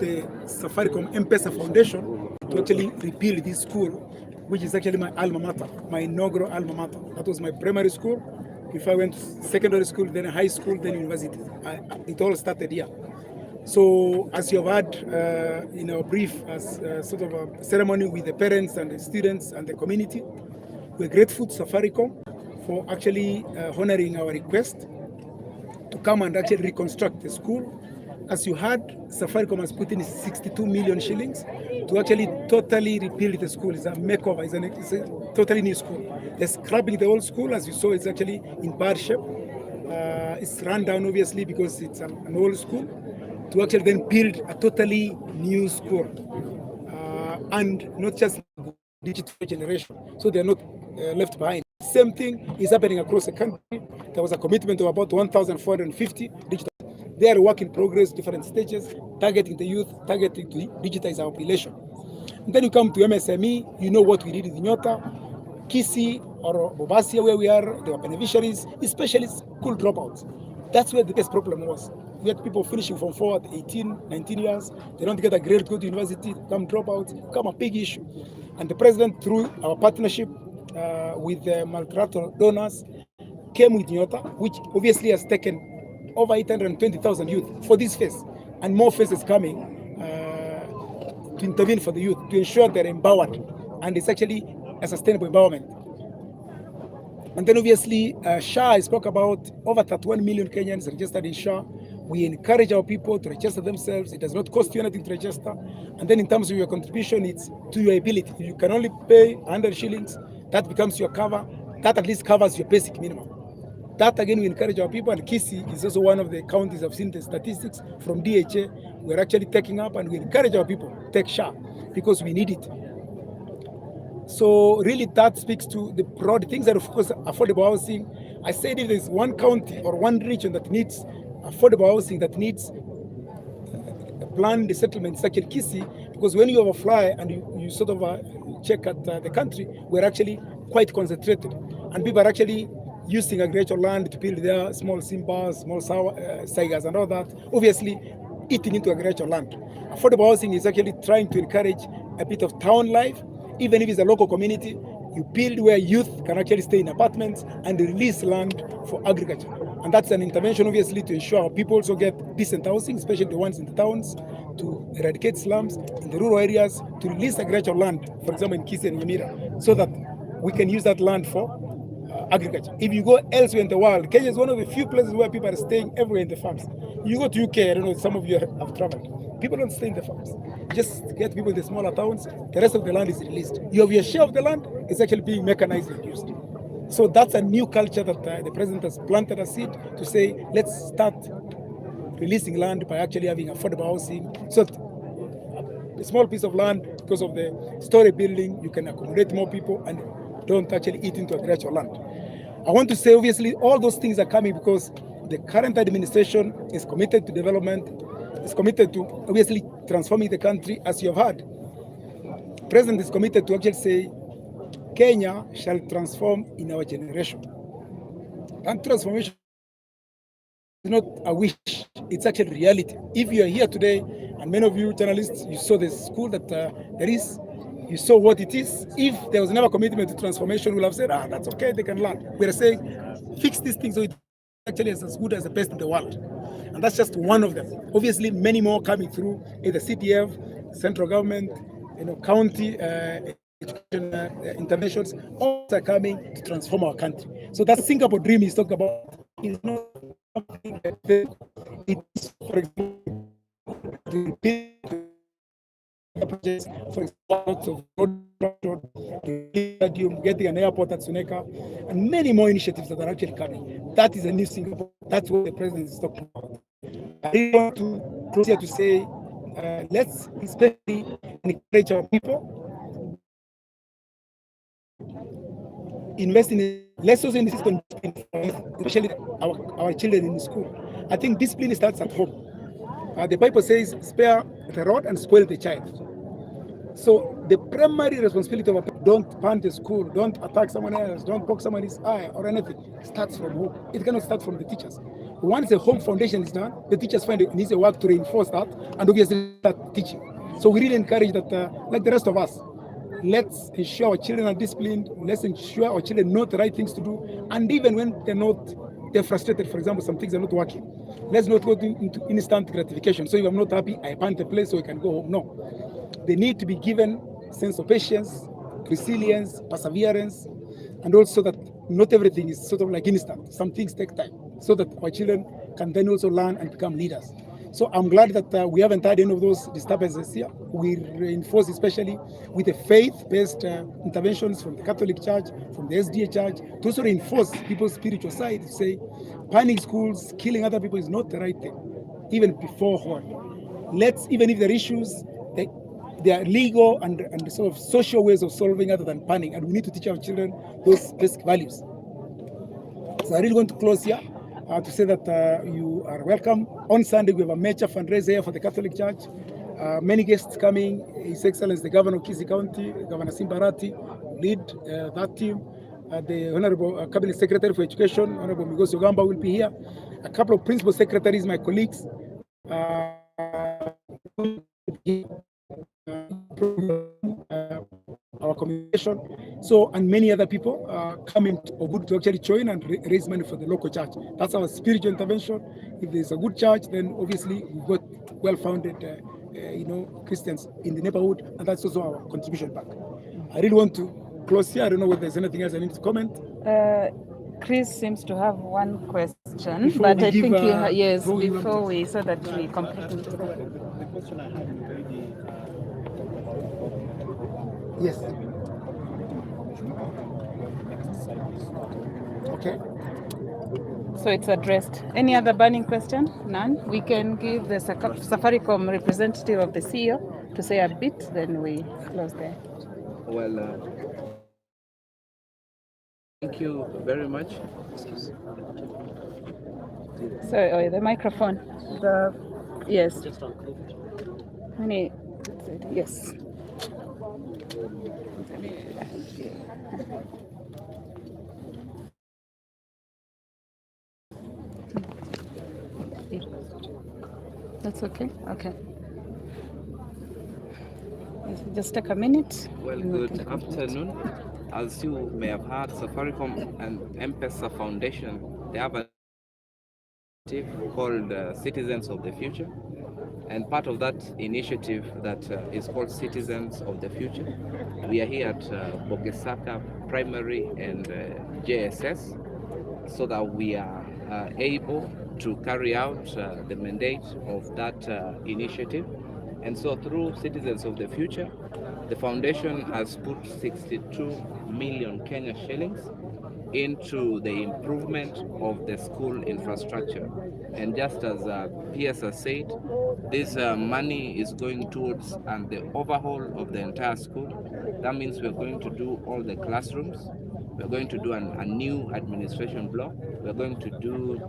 the Safaricom MPESA Foundation to actually rebuild this school, which is actually my alma mater, my inaugural alma mater. That was my primary school. Before I went to secondary school, then high school, then university. It all started here. So as you have had in our brief, as sort of a ceremony with the parents and the students and the community, we're grateful to Safaricom for actually honoring our request to come and actually reconstruct the school. As you heard, Safaricom has put in 62 million shillings to actually totally rebuild the school. It's a makeover, it's a totally new school. They're scrapping the old school. As you saw, it's actually in bad shape. It's run down, obviously, because it's an old school, to actually then build a totally new school. And not just digital generation, so they're not left behind. Same thing is happening across the country. There was a commitment of about 1,450 digital. They are work in progress, different stages, targeting the youth, targeting to digitize our population. And then you come to MSME, you know what we did in Nyota, Kisii, or Bobasia, where we are, they were beneficiaries, especially school dropouts. That's where the biggest problem was. We had people finishing from 4 at 18, 19 years, they don't get a grade to go to university, come dropouts, become a big issue. And the president, through our partnership with the multilateral donors, came with Nyota, which obviously has taken over 820,000 youth for this phase, and more phases coming to intervene for the youth, to ensure they're empowered, and it's actually a sustainable empowerment. And then obviously, SHA, I spoke about over 31 million Kenyans registered in SHA. We encourage our people to register themselves. It does not cost you anything to register. And then in terms of your contribution, it's to your ability. If you can only pay 100 shillings, that becomes your cover. That at least covers your basic minimum. That again, we encourage our people, and Kisii is also one of the counties. I've seen the statistics from DHA. We're actually taking up, and we encourage our people to take SHA because we need it. So really that speaks to the broad things that, of course, affordable housing. I said if there's one county or one region that needs affordable housing, that needs planned settlement, it's actually Kisii, because when you overfly and you sort of check at the country, we're actually quite concentrated, and people are actually using agricultural land to build their small simbas, small saigas and all that, obviously eating into agricultural land. Affordable housing is actually trying to encourage a bit of town life, even if it's a local community. You build where youth can actually stay in apartments and release land for agriculture. And that's an intervention, obviously, to ensure our people also get decent housing, especially the ones in the towns, to eradicate slums in the rural areas, to release agricultural land, for example, in Kisii and Nyamira, so that we can use that land for agriculture. If you go elsewhere in the world, Kenya is one of the few places where people are staying everywhere in the farms. You go to UK, I don't know, some of you have traveled. People don't stay in the farms. Just get people in the smaller towns, the rest of the land is released. You have your share of the land, it's actually being mechanized and used. So that's a new culture that the president has planted a seed to say, let's start releasing land by actually having affordable housing. So a small piece of land, because of the story building, you can accommodate more people and don't actually eat into agricultural land. I want to say, obviously, all those things are coming because the current administration is committed to development, is committed to obviously transforming the country, as you have heard. The president is committed to actually say, Kenya shall transform in our generation. And transformation is not a wish, it's actually reality. If you are here today, and many of you journalists, you saw the school that there is, you saw what it is. If there was never commitment to transformation, we'll have said, that's okay, they can learn. We're saying, fix these things so it actually is as good as the best in the world. And that's just one of them. Obviously, many more coming through, either CTF, central government, county interventions, all are coming to transform our country. So that Singapore dream he's talking about is not something that it's, for example, to repeat projects, for example, getting an airport at Suneka, and many more initiatives that are actually coming. That is a new Singapore. That's what the president is talking about. I really want to close here to say, let's especially encourage our people, invest in it. Let's also insist on especially our children in school. I think discipline starts at home. The Bible says, spare the rod and spoil the child. So the primary responsibility of a parent, don't punch the school, don't attack someone else, don't poke someone's eye or anything, starts from home. It cannot start from the teachers. once the home foundation is done, the teachers find it needs a work to reinforce that and obviously start teaching. So we really encourage that, like the rest of us, let's ensure our children are disciplined. Let's ensure our children know the right things to do. And even when they're frustrated, for example, some things are not working. Let's not go into instant gratification. So if I'm not happy, I abandon the place so I can go home. No. They need to be given sense of patience, resilience, perseverance, and also that not everything is sort of like instant. Some things take time so that our children can then also learn and become leaders. So I'm glad that we haven't had any of those disturbances here. We reinforce especially with the faith-based interventions from the Catholic Church, from the SDA Church, to also reinforce people's spiritual side, to say banning schools, killing other people is not the right thing, even before horn. Let's, even if there are issues, there are legal and sort of social ways of solving other than banning, and we need to teach our children those basic values. So I really want to close here. To say that you are welcome. On Sunday, we have a major fundraiser here for the Catholic Church. Many guests coming. His Excellency, the Governor of Kisii County, Governor Simbarati, lead that team. The Honorable Cabinet Secretary for Education, Honorable Migosi Ogamba, will be here. A couple of principal secretaries, my colleagues, our communication, so, and many other people coming to actually join and raise money for the local church. That's our spiritual intervention. If there's a good church, then obviously we've got well-founded Christians in the neighborhood, and that's also our contribution back. I really want to close here. I don't know whether there's anything else I need to comment. Chris seems to have one question, before but I think yes, before we, so that we complete. The question I had already. Yes. Okay. So it's addressed. Any other burning question? None. We can give the Safaricom representative of the CEO to say a bit, then we close there. Well, thank you very much. Sorry, the microphone. Yes. Yes. That's okay. Okay. Just take a minute. Well, good afternoon. As you may have heard, Safaricom and MPESA Foundation, they have a initiative called Citizens of the Future. And part of that initiative that is called Citizens of the Future, we are here at Bogesaka Primary and JSS, so that we are able to carry out the mandate of that initiative. And so through Citizens of the Future, the foundation has put 62 million Kenya shillings into the improvement of the school infrastructure. And just as PESA said, this money is going towards the overhaul of the entire school. That means we're going to do all the classrooms. We're going to do a new administration block. We're going to do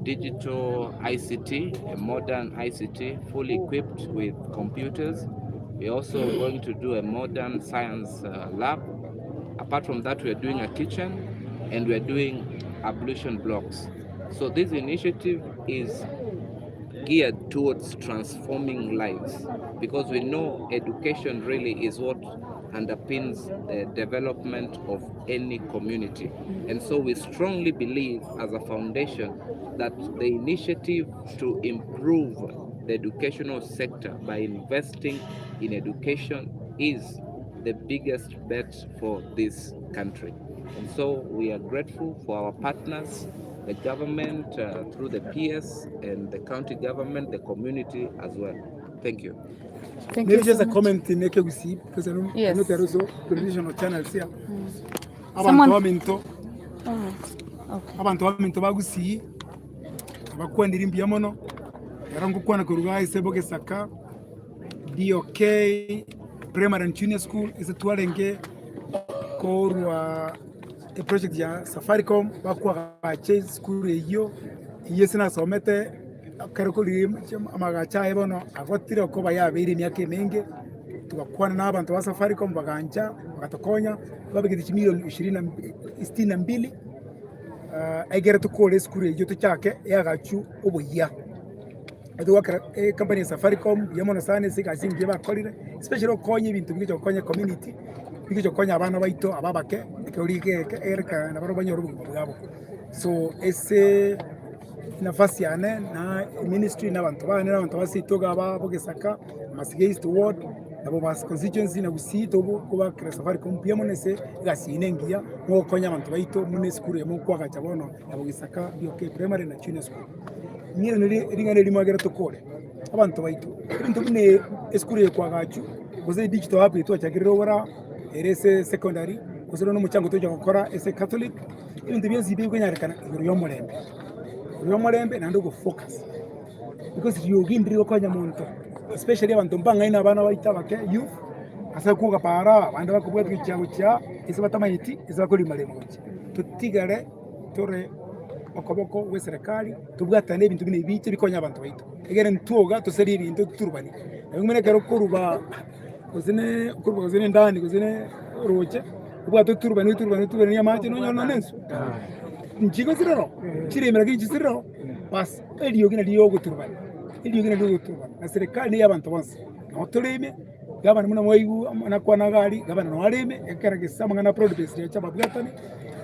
digital ICT, a modern ICT, fully equipped with computers. We're also going to do a modern science lab. Apart from that, we're doing a kitchen and we're doing ablution blocks. So this initiative is geared towards transforming lives, because we know education really is what underpins the development of any community. And so we strongly believe as a foundation that the initiative to improve the educational sector by investing in education is the biggest bet for this country. And so we are grateful for our partners, the government through the PS and the county government, the community as well. Thank you. Maybe you just so a comment in Ekewisi, because I know there are also traditional channels here. Abantu baminto bagusi abakwandira imbyamo yarangukwana kuruga Isaboke Saka DOK Primary and Junior School is twalenge korwa a project ya Safaricom bakwa bache school iyo yesina somete karikuli amagacha ebono agotire ko bayabiri myake mingi tugakwana n'abantu ba Safaricom baganja bagatokonya babigiti milioni 22 aigere tukole skuru ejo tuchake yagachu obuya edo wakara company Safaricom yamona sana sika singi bakolire especially okonye ibintu bige okonye community bige okonye abana baito ababake ekorike ereka na baro banyoro bwabo so ese nafasi yane na ministry n'abantu basitoga babogesaka masigist ward nabo bas constituency na busito kuba kira Safaricom piamonese gasinengia ngokonya abantu baito mune skuru yemo kwagacha bono abogesaka bioke primary na junior school nyine ringane limagera tokore abantu baito ibintu bine skuru ye kwagachu koze digital hub ito chagiriro wara erese secondary kozero no muchango toja gukora ese catholic ibintu byose bibwe nyarekana yo morembe nando go focus because you gindiri ko nyamuntu especially abantu mbanga ina bana baita bake youth asa kuga para abantu bakubwetwa ichago cha ise batamayiti ise bakoli malemo tutigare tore okoboko we serikali tubwatane ibintu bine bice bikonya abantu baito egere ntuoga toseri ibintu turbani ngumene kero kuruba kozine ndani kozine roche ubwato turbani ya maji no nenso nchigo ziraro chiremera kinchi ziraro bas eliyo gina liyo guturbani na serikali ni abantu bonse notoleme gabana muna moyigu nakwa nagari gabana nwareme ekaragesa mangana produce ya chaba bwatani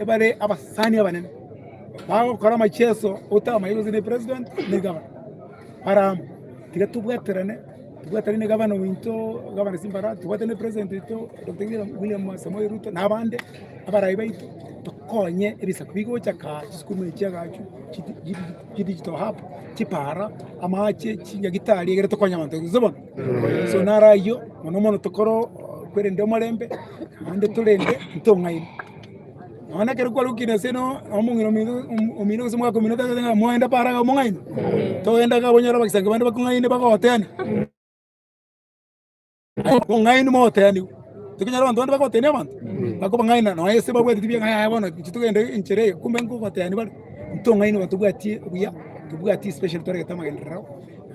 ebale abasani abanene bago kora macheso utama yigo zine president ni gabana param tiga tubwaterane ni gabana winto gabana simbara tubwatene president ito Dr. William Samoei Ruto nabande abarayi baito tokonye ebisa kubigo chaka chikume chagachu digital hub chipara amache chinyagitali egere tokonya abantu zobona so narayo mono tokoro kwere ndo marembe ande tulende ntongaini ona kero kwa lukina seno omungiro omino semwa komino tanga moenda para ga mongaini to enda ga bonyara bakisanga bande bakungaini bakoteni kungaini moteni tukinyara abantu bakoteni abantu bakobangaina no ese babwe tibye ngaya bona kitugende inchere kumbe ngokoteni bali ntongaini batubwatie buya tubwati special tore kama gendera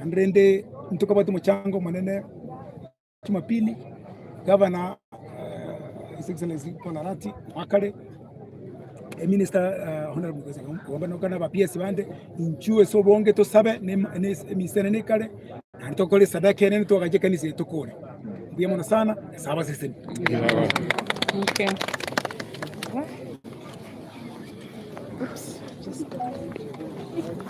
andrende ntukabatu mchango manene Jumapili governor his excellency Polarati wakale minister honorable wabano kana ba PS bande inchue so bonge to sabe ne misene ne kale ntokole sadaka nene to kaje kanisa tokole biyamona sana saba system okay oops just